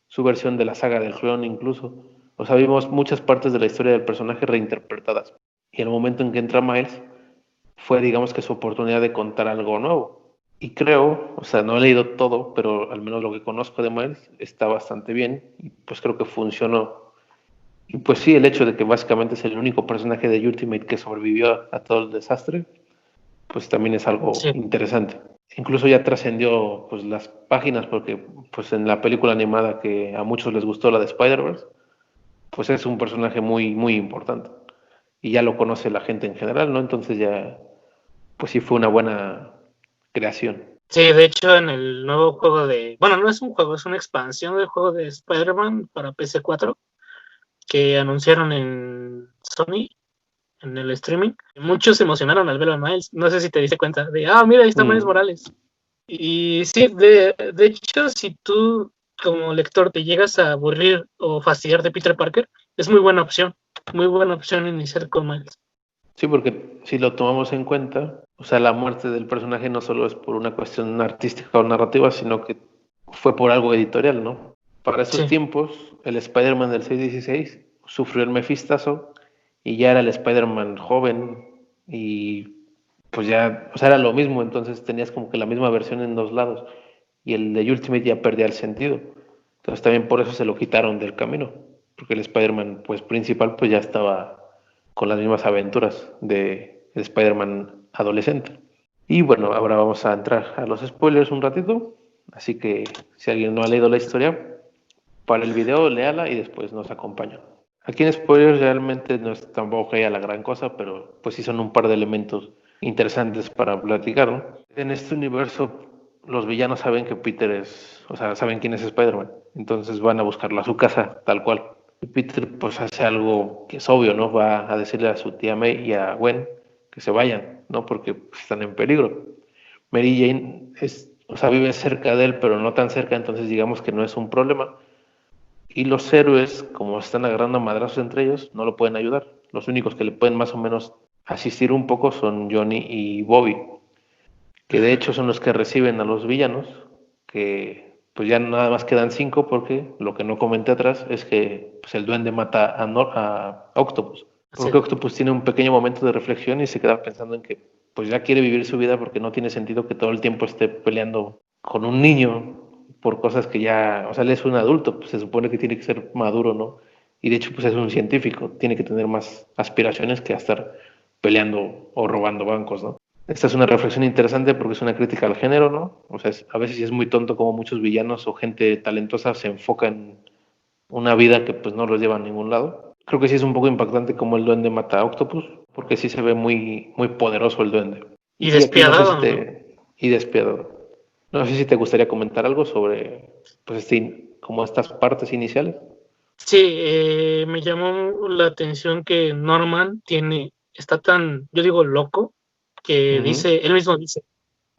su versión de la saga del clon incluso. O sea, vimos muchas partes de la historia del personaje reinterpretadas. Y el momento en que entra Miles fue, digamos que su oportunidad de contar algo nuevo. Y creo, o sea, no he leído todo, pero al menos lo que conozco de Miles está bastante bien. Y pues creo que funcionó. Y pues sí, el hecho de que básicamente es el único personaje de Ultimate que sobrevivió a todo el desastre, pues también es algo Sí, interesante. Incluso ya trascendió pues las páginas porque pues en la película animada que a muchos les gustó, la de Spider-Verse, pues es un personaje muy importante y ya lo conoce la gente en general, ¿no? Entonces ya pues sí fue una buena creación. sí, de hecho en el nuevo juego bueno, no es un juego, es una expansión del juego de Spider-Man para PC4 que anunciaron en Sony en el streaming. Muchos se emocionaron al ver a Miles. No sé si te diste cuenta de, mira, ahí está Miles Morales. Y sí, de hecho, si tú como lector te llegas a aburrir o fastidiar de Peter Parker, es muy buena opción, muy buena opción iniciar con Miles. Sí, porque si lo tomamos en cuenta, o sea, la muerte del personaje no solo es por una cuestión artística o narrativa, sino que fue por algo editorial, ¿no? Para esos Sí, tiempos, el Spider-Man del 616 sufrió el mefistazo y ya era el Spider-Man joven y pues ya, o sea, era lo mismo, entonces tenías como que la misma versión en dos lados y el de Ultimate ya perdía el sentido. Entonces también por eso se lo quitaron del camino, porque el Spider-Man pues principal pues ya estaba con las mismas aventuras de el Spider-Man adolescente. Y bueno, ahora vamos a entrar a los spoilers un ratito, así que si alguien no ha leído la historia, para el video léala y después nos acompaña. Aquí en spoilers realmente no es tampoco que haya la gran cosa, pero pues sí son un par de elementos interesantes para platicar, ¿no? En este universo los villanos saben que Peter es, o sea, saben quién es Spider-Man, entonces van a buscarlo a su casa, tal cual. Y Peter pues hace algo que es obvio, ¿no? Va a decirle a su tía May y a Gwen que se vayan, ¿no? Porque pues, están en peligro. Mary Jane es, o sea, vive cerca de él, pero no tan cerca, entonces digamos que no es un problema. Y los héroes, como están agarrando madrazos entre ellos, no lo pueden ayudar. Los únicos que le pueden más o menos asistir un poco son Johnny y Bobby, que de hecho son los que reciben a los villanos, que pues ya nada más quedan 5 porque lo que no comenté atrás es que pues, el duende mata a Octopus. sí. Porque Octopus tiene un pequeño momento de reflexión y se queda pensando en que pues ya quiere vivir su vida porque no tiene sentido que todo el tiempo esté peleando con un niño por cosas que ya, o sea, él es un adulto, pues se supone que tiene que ser maduro, ¿no? Y de hecho pues es un científico, tiene que tener más aspiraciones que a estar peleando o robando bancos, ¿no? Esta es una reflexión interesante porque es una crítica al género, ¿no? O sea, a veces es muy tonto como muchos villanos o gente talentosa se enfoca en una vida que pues no los lleva a ningún lado. Creo que sí es un poco impactante como el duende mata a Octopus, porque sí se ve muy, muy poderoso el duende. Y Y aquí no sé si despiadado, ¿no? te... Y despiadado. No sé si te gustaría comentar algo sobre, pues, como estas partes iniciales. Sí, me llamó la atención que Norman está tan, yo digo, loco, que Ujú. él mismo dice,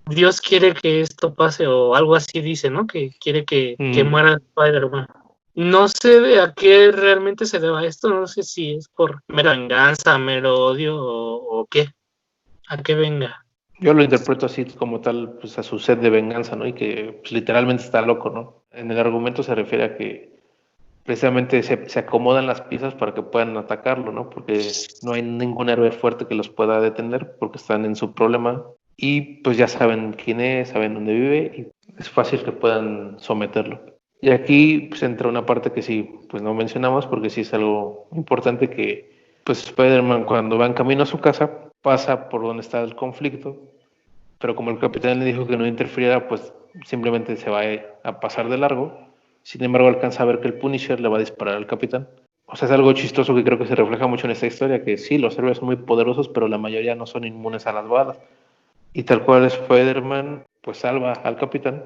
Dios quiere que esto pase, o algo así dice, ¿no? Que quiere que Mm. muera Spider-Man. No sé a qué realmente se deba esto, no sé si es por mera venganza, mero odio o qué, a qué venga. Yo lo interpreto así como tal, pues a su sed de venganza, ¿no? Y que pues, literalmente está loco, ¿no? En el argumento se refiere a que precisamente se acomodan las piezas para que puedan atacarlo, ¿no? Porque no hay ningún héroe fuerte que los pueda detener porque están en su problema y pues ya saben quién es, saben dónde vive y es fácil que puedan someterlo. Y aquí pues entra una parte que sí, pues no mencionamos porque sí es algo importante que pues Spider-Man cuando va en camino a su casa pasa por donde está el conflicto, pero como el capitán le dijo que no interfiriera, pues simplemente se va a pasar de largo. Sin embargo, alcanza a ver que el Punisher le va a disparar al capitán. O sea, es algo chistoso que creo que se refleja mucho en esta historia, que sí, los héroes son muy poderosos, pero la mayoría no son inmunes a las balas. Y tal cual Spider-Man, pues salva al capitán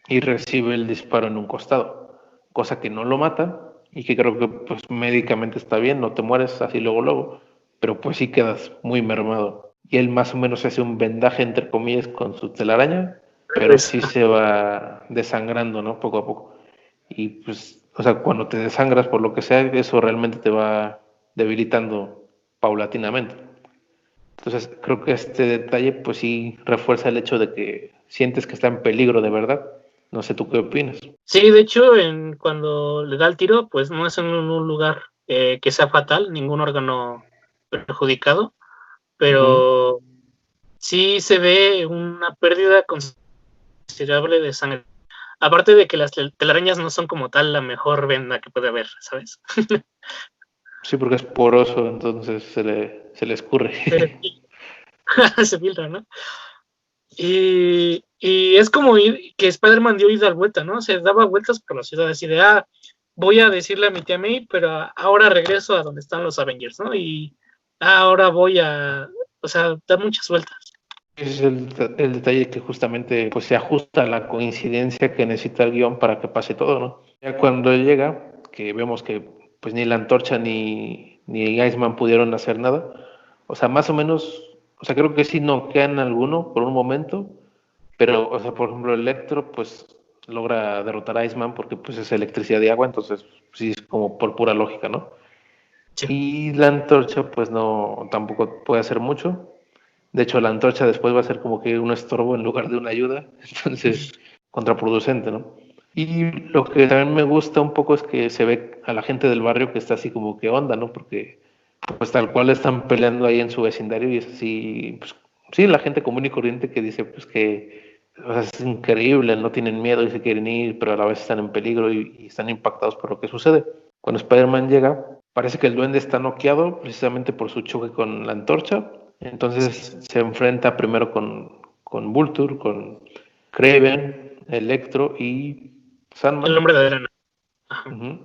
y recibe el disparo en un costado, cosa que no lo mata y que creo que pues médicamente está bien, no te mueres así luego luego, pero pues sí quedas muy mermado. Y él más o menos hace un vendaje entre comillas con su telaraña, pero Pues, sí se va desangrando, ¿no? Poco a poco. Y pues, o sea, cuando te desangras por lo que sea, eso realmente te va debilitando paulatinamente. Entonces, creo que este detalle, pues sí, refuerza el hecho de que sientes que está en peligro de verdad. No sé tú qué opinas. sí, de hecho, cuando le da el tiro, pues no es en un lugar que sea fatal, ningún órgano perjudicado, Ujú. pero sí se ve una pérdida considerable de sangre. Aparte de que las telarañas no son como tal la mejor venda que puede haber, ¿sabes? Sí, porque es poroso, entonces se le Se, escurre. se filtra, ¿no? Y es como que Spider-Man dio ida vuelta, ¿no? Se daba vueltas por la ciudad, así de, voy a decirle a mi tía May, pero ahora regreso a donde están los Avengers, ¿no? Y ahora o sea, da muchas vueltas. Ese es el detalle que justamente pues, se ajusta a la coincidencia que necesita el guión para que pase todo, ¿no? Ya cuando llega, que vemos que pues ni la antorcha ni Iceman pudieron hacer nada, o sea, más o menos, o sea, creo que sí noquean alguno por un momento, pero, o sea, por ejemplo, Electro pues logra derrotar a Iceman porque pues es electricidad y agua, entonces sí es como por pura lógica, ¿no? Sí. Y la antorcha, pues no, tampoco puede hacer mucho. De hecho, la antorcha después va a ser como que un estorbo en lugar de una ayuda, entonces contraproducente, ¿no? Y lo que también me gusta un poco es que se ve a la gente del barrio que está así como que onda, ¿no? Porque pues tal cual están peleando ahí en su vecindario y es así, pues sí, la gente común y corriente que dice pues que o sea, es increíble, no tienen miedo y se quieren ir, pero a la vez están en peligro y están impactados por lo que sucede. Cuando Spider-Man llega, parece que el duende está noqueado precisamente por su choque con la antorcha, Sí. entonces se enfrenta primero con Vulture, con Kraven, Electro y El Sandman. hombre de arena. Ajá. Ujú.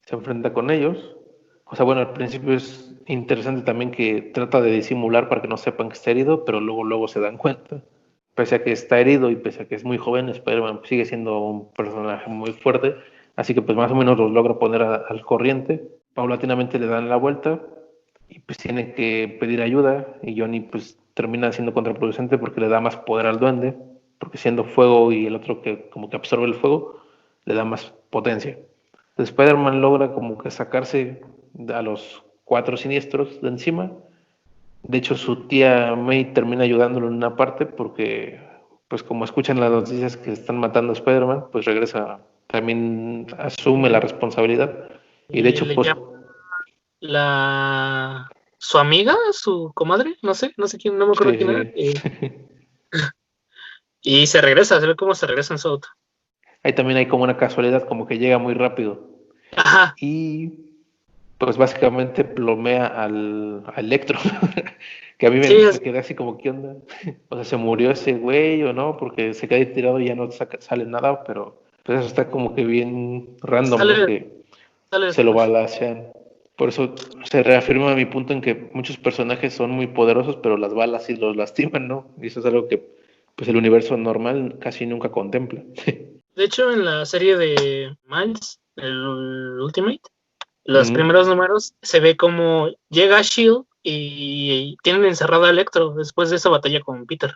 Se enfrenta con ellos. O sea, bueno, al principio es interesante también que trata de disimular para que no sepan que está herido, pero luego se dan cuenta. Pese a que está herido y pese a que es muy joven, Spider-Man sigue siendo un personaje muy fuerte, así que pues más o menos los logra poner al corriente. Paulatinamente le dan la vuelta y pues tiene que pedir ayuda y Johnny pues termina siendo contraproducente porque le da más poder al duende, porque siendo fuego y el otro que como que absorbe el fuego, le da más potencia. Spider-Man logra como que sacarse a los cuatro siniestros de encima. De hecho, su tía May termina ayudándolo en una parte porque, pues como escuchan las noticias que están matando a Spider-Man, pues regresa, también asume la responsabilidad. Y de hecho, Le pues llama la su amiga, su comadre, no sé quién, no me acuerdo sí, quién era. sí. Y se regresa, se ve cómo se regresa en su auto. Ahí también hay como una casualidad, como que llega muy rápido. Ajá. Y pues básicamente plomea al Electro. Que a mí Sí, me quedé así como, ¿qué onda? O sea, ¿se murió ese güey o no? Porque se cae tirado y ya no sale nada, pero pues eso está como que bien random, ¿no? sale, Que sale se lo después. balacean. Por eso se reafirma mi punto en que muchos personajes son muy poderosos, pero las balas sí los lastiman, ¿no? Y eso es algo que pues el universo normal casi nunca contempla. De hecho, en la serie de Miles, el Ultimate, los Ujú. primeros números se ve como llega Shield y tienen encerrado a Electro después de esa batalla con Peter.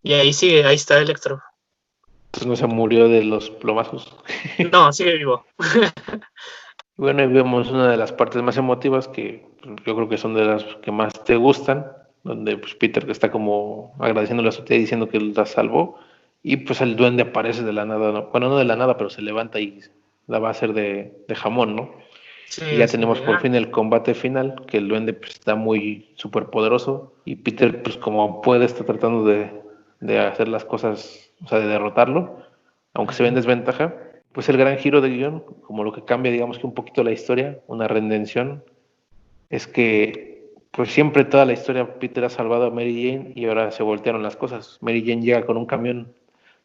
Y ahí sigue, ahí está Electro. Entonces no se murió de los plomazos. No, sigue vivo. Bueno, ahí vemos una de las partes más emotivas que pues, yo creo que son de las que más te gustan, donde pues Peter que está como agradeciéndole a su tía diciendo que la salvó y pues el duende aparece de la nada, ¿no? Bueno, no de la nada, pero se levanta y la va a hacer de jamón, ¿no? Y Sí, ya así tenemos de, por fin el combate final, que el duende pues, está muy súper poderoso y Peter pues como puede está tratando de hacer las cosas, o sea, de derrotarlo, aunque se ve en desventaja. Pues el gran giro de guión, como lo que cambia digamos que un poquito la historia, una redención, es que pues siempre toda la historia Peter ha salvado a Mary Jane y ahora se voltearon las cosas. Mary Jane llega con un camión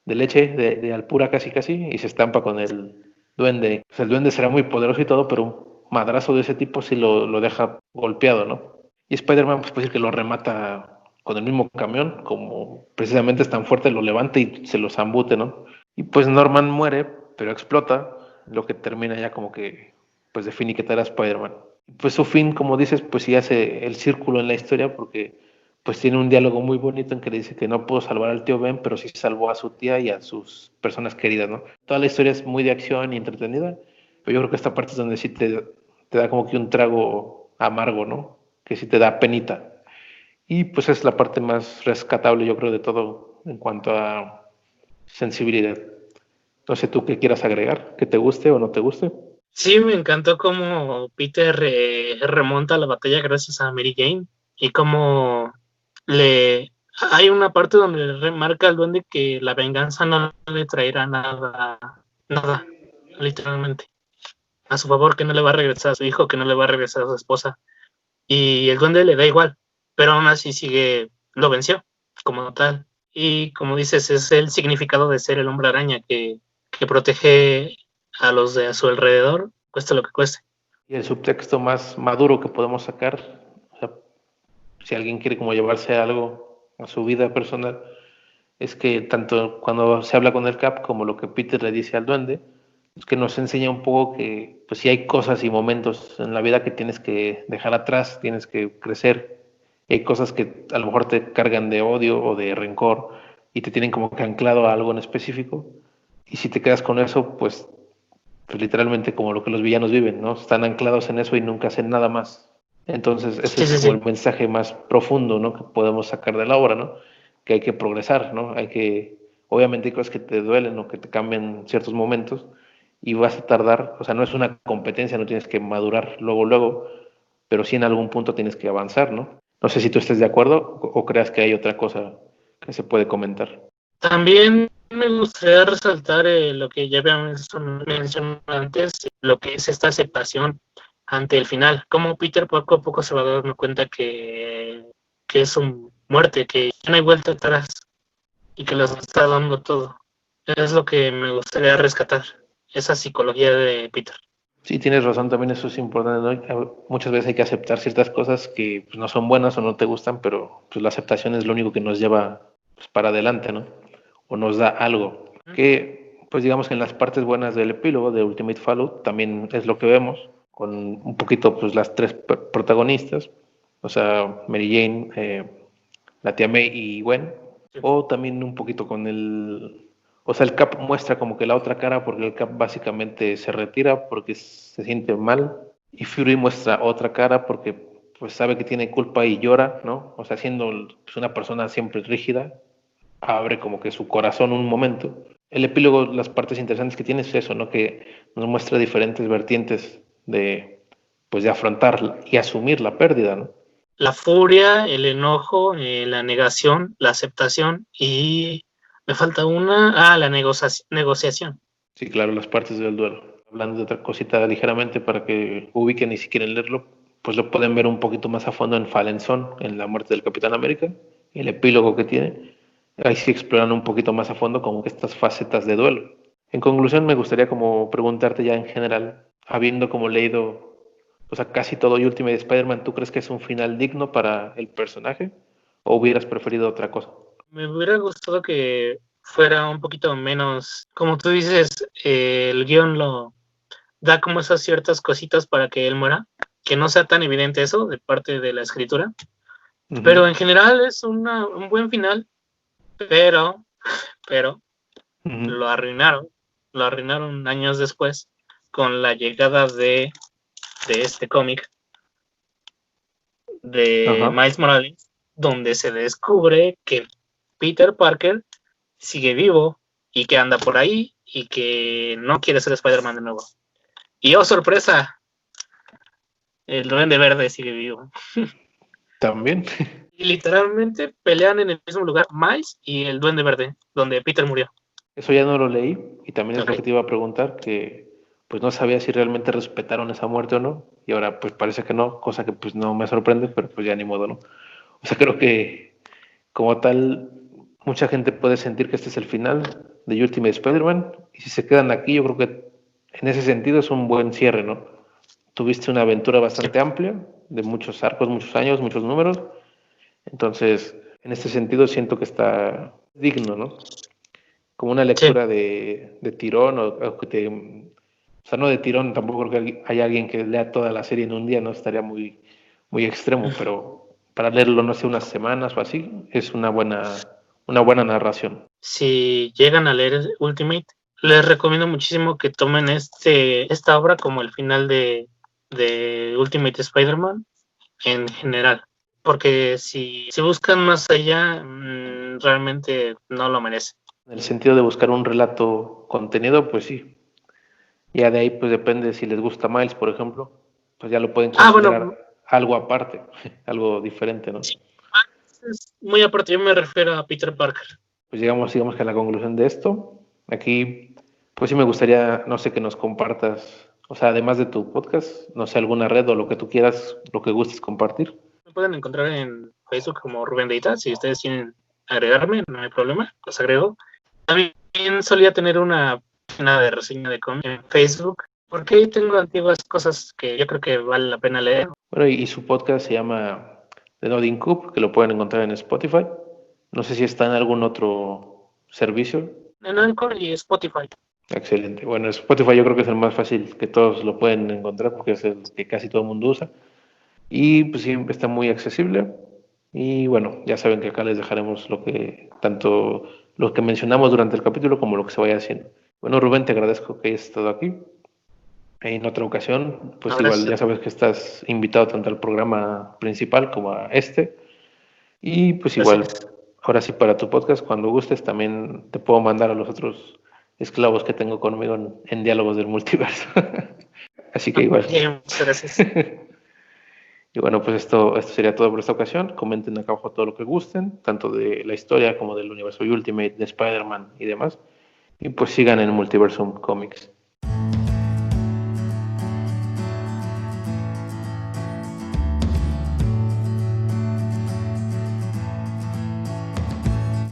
de leche, de Alpura casi casi, y se estampa con el duende. O sea, el duende será muy poderoso y todo, pero un madrazo de ese tipo sí lo deja golpeado, ¿no? Y Spider-Man, pues puede decir que lo remata con el mismo camión, como precisamente es tan fuerte, lo levanta y se lo zambute, ¿no? Y pues Norman muere, pero explota, lo que termina ya como que, pues de finiquitar a Spider-Man. Pues su fin, como dices, pues sí hace el círculo en la historia porque pues tiene un diálogo muy bonito en que le dice que no pudo salvar al tío Ben, pero sí salvó a su tía y a sus personas queridas, ¿no? Toda la historia es muy de acción y entretenida, pero yo creo que esta parte es donde sí te da como que un trago amargo, ¿no? Que sí te da penita. Y pues es la parte más rescatable, yo creo, de todo en cuanto a sensibilidad. No sé tú qué quieras agregar, que te guste o no te guste. sí, me encantó cómo Peter remonta la batalla gracias a Mary Jane y cómo le hay una parte donde le remarca al duende que la venganza no le traerá nada, nada, literalmente, a su favor, que no le va a regresar a su hijo, que no le va a regresar a su esposa. Y el duende le da igual, pero aún así sigue, lo venció como tal. Y como dices, es el significado de ser el hombre araña que protege a los de a su alrededor, cueste lo que cueste. Y el subtexto más maduro que podemos sacar, o sea, si alguien quiere como llevarse algo a su vida personal, es que tanto cuando se habla con el Cap como lo que Peter le dice al duende, es que nos enseña un poco que pues sí hay cosas y momentos en la vida que tienes que dejar atrás, tienes que crecer, y hay cosas que a lo mejor te cargan de odio o de rencor y te tienen como que anclado a algo en específico, y si te quedas con eso, pues pues literalmente como lo que los villanos viven, ¿no? Están anclados en eso y nunca hacen nada más. Entonces, ese Sí, es sí, como sí. el mensaje más profundo, ¿no? Que podemos sacar de la obra, ¿no? Que hay que progresar, ¿no? Obviamente hay cosas que te duelen o que te cambian ciertos momentos y vas a tardar, o sea, no es una competencia, no tienes que madurar luego, pero sí en algún punto tienes que avanzar, ¿no? No sé si tú estés de acuerdo o creas que hay otra cosa que se puede comentar. También me gustaría resaltar lo que ya había mencionado antes, lo que es esta aceptación ante el final, como Peter poco a poco se va dando cuenta que es su muerte, que ya no hay vuelta atrás y que los está dando todo. Es lo que me gustaría rescatar, esa psicología de Peter. Sí, tienes razón, también eso es importante, ¿no? Muchas veces hay que aceptar ciertas cosas que pues, no son buenas o no te gustan, pero pues, la aceptación es lo único que nos lleva pues, para adelante, ¿no? O nos da algo. Que, pues digamos que en las partes buenas del epílogo de Ultimate Fallout también es lo que vemos, con un poquito pues las tres protagonistas, o sea, Mary Jane, la tía May y Gwen, o también un poquito con o sea, el Cap muestra como que la otra cara porque el Cap básicamente se retira porque se siente mal y Fury muestra otra cara porque pues sabe que tiene culpa y llora, ¿no? O sea, siendo pues, una persona siempre rígida, abre como que su corazón un momento. El epílogo, las partes interesantes que tiene es eso, ¿no? Que nos muestra diferentes vertientes pues de afrontar y asumir la pérdida, ¿no? La furia, el enojo, la negación, la aceptación y me falta la negociación. Sí, claro, las partes del duelo. Hablando de otra cosita ligeramente para que ubiquen y si quieren leerlo, pues lo pueden ver un poquito más a fondo en Fallen Son, en la muerte del Capitán América, el epílogo que tiene. Ahí sí exploran un poquito más a fondo como que estas facetas de duelo. En conclusión, me gustaría como preguntarte ya en general, habiendo como leído, o sea, casi todo Ultimate Spider-Man, ¿tú crees que es un final digno para el personaje o hubieras preferido otra cosa? Me hubiera gustado que fuera un poquito menos, como tú dices, el guión lo da como esas ciertas cositas para que él muera, que no sea tan evidente eso de parte de la escritura, pero en general es un buen final, pero, pero Ujú. lo arruinaron años después con la llegada de este cómic de Ajá. Miles Morales, donde se descubre que Peter Parker sigue vivo y que anda por ahí y que no quiere ser Spider-Man de nuevo. Y oh, sorpresa, el Duende Verde sigue vivo. También. Y literalmente pelean en el mismo lugar Miles y el Duende Verde, donde Peter murió. Eso ya no lo leí y también es lo Okay. que te iba a preguntar, que pues no sabía si realmente respetaron esa muerte o no y ahora pues parece que no, cosa que pues no me sorprende, pero pues ya ni modo, ¿no? O sea, creo que como tal mucha gente puede sentir que este es el final de Ultimate Spider-Man y si se quedan aquí yo creo que en ese sentido es un buen cierre, ¿no? Tuviste una aventura Sí. bastante amplia, de muchos arcos, muchos años, muchos números, entonces en este sentido siento que está digno, ¿no? Como una Sí. lectura de tirón o que te... O sea, no de tirón, tampoco creo que haya alguien que lea toda la serie en un día, no estaría muy extremo, pero para leerlo, no sé, unas semanas o así, es una buena narración. Si llegan a leer Ultimate, les recomiendo muchísimo que tomen esta obra como el final de Ultimate Spider-Man en general. Porque si buscan más allá, realmente no lo merece. En el sentido de buscar un relato contenido, pues sí. Ya de ahí, pues depende si les gusta Miles, por ejemplo, pues ya lo pueden Bueno, considerar algo aparte, algo diferente, ¿no? es muy aparte, yo me refiero a Peter Parker. Pues digamos que a la conclusión de esto, aquí, pues sí me gustaría, no sé, que nos compartas, o sea, además de tu podcast, no sé, alguna red o lo que tú quieras, lo que gustes compartir. Me pueden encontrar en Facebook como Rubén Deita. Si ustedes quieren agregarme, no hay problema, los agrego. También solía tener una página de reseña de cómics en Facebook, porque ahí tengo antiguas cosas que yo creo que vale la pena leer. Bueno, y su podcast se llama The Nodding Cup, que lo pueden encontrar en Spotify. No sé si está en algún otro servicio. En Anchor y Spotify. Excelente. Bueno, Spotify yo creo que es el más fácil que todos lo pueden encontrar porque es el que casi todo el mundo usa. Y pues sí, está muy accesible. Y bueno, ya saben que acá les dejaremos lo que mencionamos durante el capítulo como lo que se vaya haciendo. Bueno, Rubén, te agradezco que hayas estado aquí en otra ocasión, pues igual Abrazo. ya sabes que estás invitado tanto al programa principal como a este. Y pues igual, Gracias. ahora sí para tu podcast, cuando gustes, también te puedo mandar a los otros esclavos que tengo conmigo en Diálogos del Multiverso. Así que igual. Muchas gracias. Y bueno, pues esto sería todo por esta ocasión. Comenten acá abajo todo lo que gusten, tanto de la historia como del universo Ultimate, de Spider-Man y demás. Y pues sigan en Multiversum Comics.